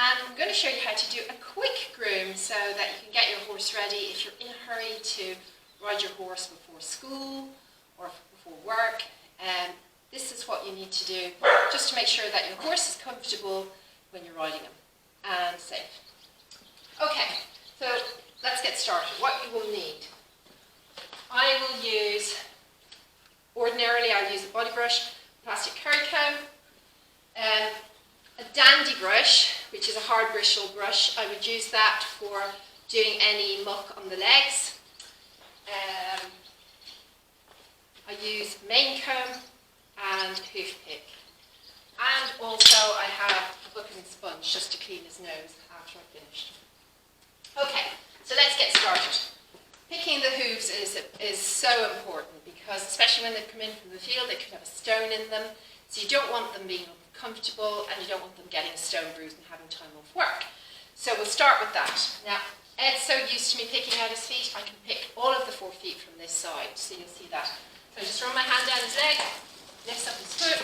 And I'm going to show you how to do a quick groom so that you can get your horse ready if you're in a hurry to ride your horse before school or before work. This is what you need to do just to make sure that your horse is comfortable when you're riding him and safe. Okay, so let's get started. What you will need. I will use, ordinarily I'll use a body brush, plastic curry comb, a dandy brush, which is a hard bristle brush. I would use that for doing any muck on the legs. I use mane comb and hoof pick. And also I have a bucket and sponge just to clean his nose after I've finished. Okay, so let's get started. Picking the hooves is so important because, especially when they come in from the field, they could have a stone in them. So you don't want them being uncomfortable and you don't want them getting a stone bruise and having time off work. So we'll start with that. Now, Ed's so used to me picking out his feet, I can pick all of the 4 feet from this side. So you'll see that. So I just run my hand down his leg, lift up his foot,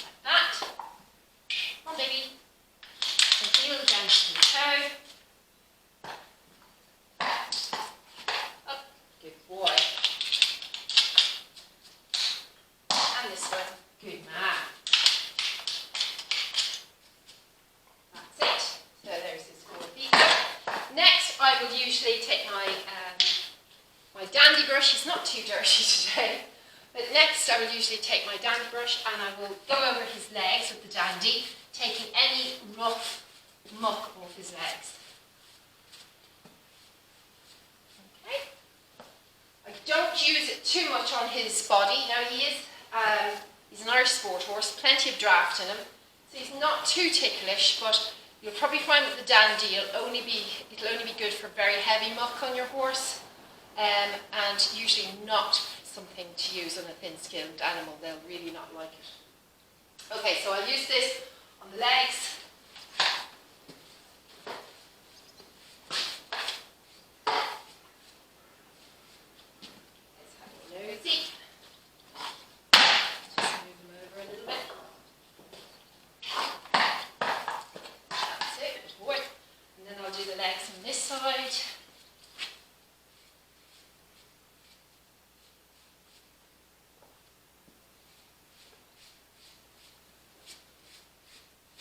like that. Come on, baby. And heel down to the toe. Up. Good boy. And this one. Good man. That's it. So there's his 4 feet. Next, I will usually take my dandy brush. He's not too dirty today. But next, I will usually take my dandy brush and I will go over his legs with the dandy, taking any rough muck off his legs. Okay. I don't use it too much on his body. Now he's an Irish sport horse, plenty of draft in him, so he's not too ticklish, but you'll probably find with the dandy it'll only be good for very heavy muck on your horse, and usually not something to use on a thin-skinned animal. They'll really not like it. Okay, so I'll use this on the legs. Let's have a nosy. Just move them over a little bit. That's it, good boy. And then I'll do the legs on this side.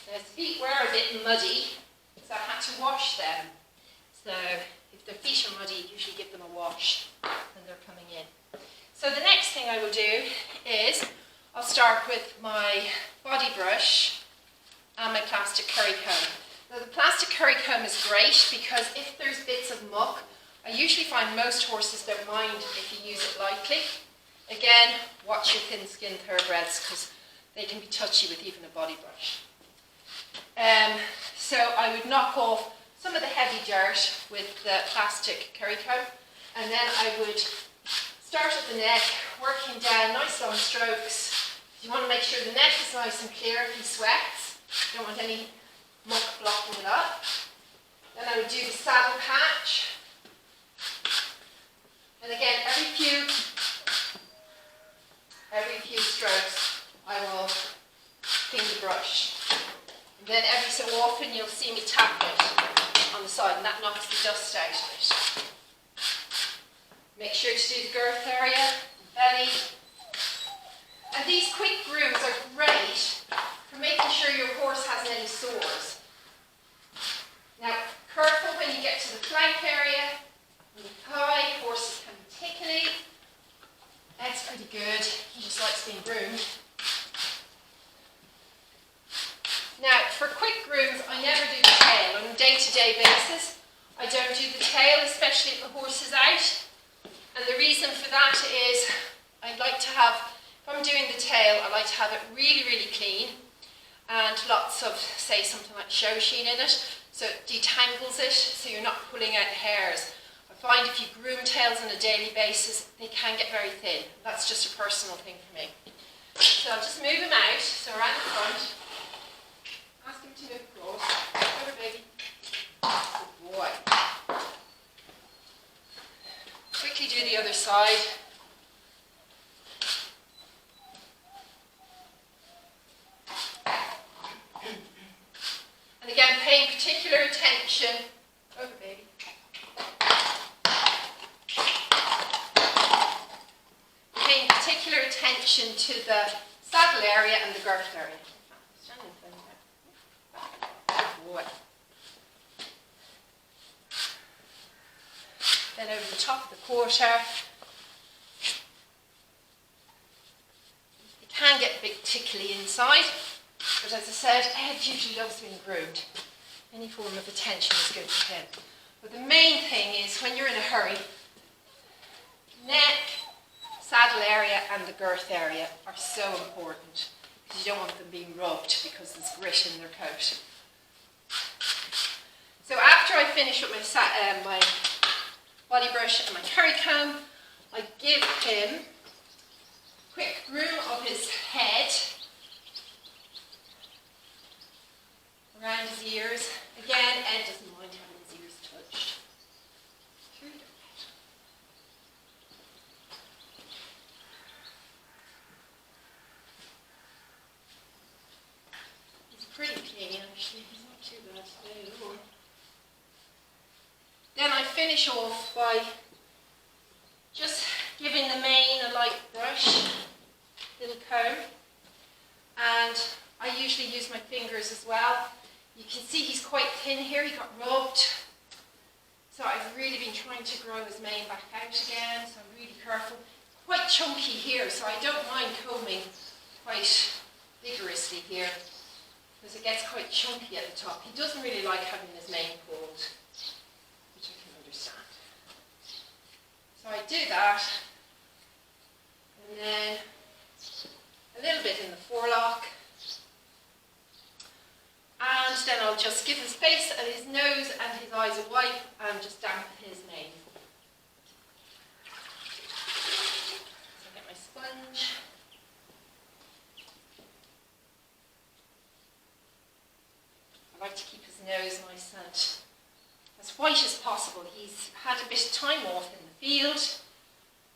His feet were a bit muddy, so I had to wash them. So if their feet are muddy, usually give them a wash when they're coming in. So the next thing I will do is I'll start with my body brush and my plastic curry comb. Now the plastic curry comb is great because if there's bits of muck, I usually find most horses don't mind if you use it lightly. Again, watch your thin-skinned thoroughbreds because they can be touchy with even a body brush. So I would knock off some of the heavy dirt with the plastic curry comb, and then I would start at the neck, working down nice long strokes. You want to make sure the neck is nice and clear if he sweats. You don't want any muck blocking it up. Then I would do the saddle patch. And again, every few strokes I will clean the brush. And then every so often you'll see me tap it on the side and that knocks the dust out of it. Make sure to do the girth area, the belly. And these quick grooms are great for making sure your horse hasn't any sores. Now, careful when you get to the flank area, and the thigh, horses can be tickly. Ed's pretty good, he just likes being groomed. Now, for quick grooms, I never do the tail. On a day-to-day basis, I don't do the tail, especially if the horse is out. And the reason for that is I'd like to have, if I'm doing the tail, I like to have it really, really clean and lots of, say, something like show sheen in it, so it detangles it, so you're not pulling out hairs. I find if you groom tails on a daily basis, they can get very thin. That's just a personal thing for me. So I'll just move him out, so around the front. Ask him to move across. Over, baby. Good boy. Quickly do the other side. And again, attention, over baby, paying particular attention to the saddle area and the girth area. Good boy. Then over the top of the quarter. It can get a bit tickly inside, but as I said, Ed usually loves being groomed. Any form of attention is good for him. But the main thing is when you're in a hurry, neck, saddle area and the girth area are so important because you don't want them being rubbed because there's grit in their coat. So after I finish with my body brush and my curry comb, I give him a quick groom of his head around his ears. Again, Ed doesn't mind having his ears touched. Through the head. He's pretty clean actually, he's not too bad today at all. Then I finish off by just giving the mane a light brush, little comb, and I usually use my fingers as well. You can see he's quite thin here, he got rubbed. So I've really been trying to grow his mane back out again, so I'm really careful. Quite chunky here, so I don't mind combing quite vigorously here, because it gets quite chunky at the top. He doesn't really like having his mane pulled, which I can understand. So I do that, and then a little bit in the forelock. And then I'll just give his face and his nose and his eyes a wipe and just dampen his mane. So I get my sponge. I like to keep his nose nice and as white as possible. He's had a bit of time off in the field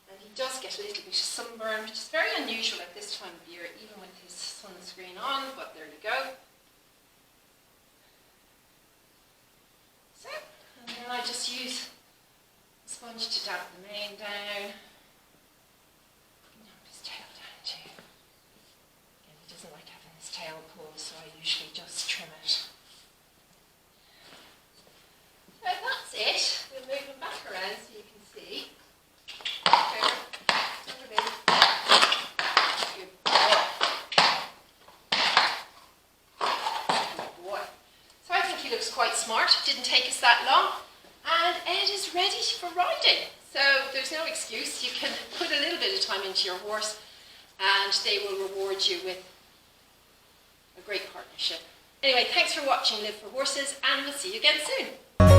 and he does get a little bit of sunburn, which is very unusual at this time of year, even with his sunscreen on, but there you go. So, and then I just use the sponge to dampen the mane down. Damp his tail down too. Again, he doesn't like having his tail pulled, so I usually just trim it. So that's it. We'll move him back around so you can see. Over, baby. Good boy. Good boy. So I think he looks quite smart. It didn't take us that long. And Ed is ready for riding. So there's no excuse. You can put a little bit of time into your horse and they will reward you with a great partnership. Anyway, thanks for watching Live for Horses and we'll see you again soon.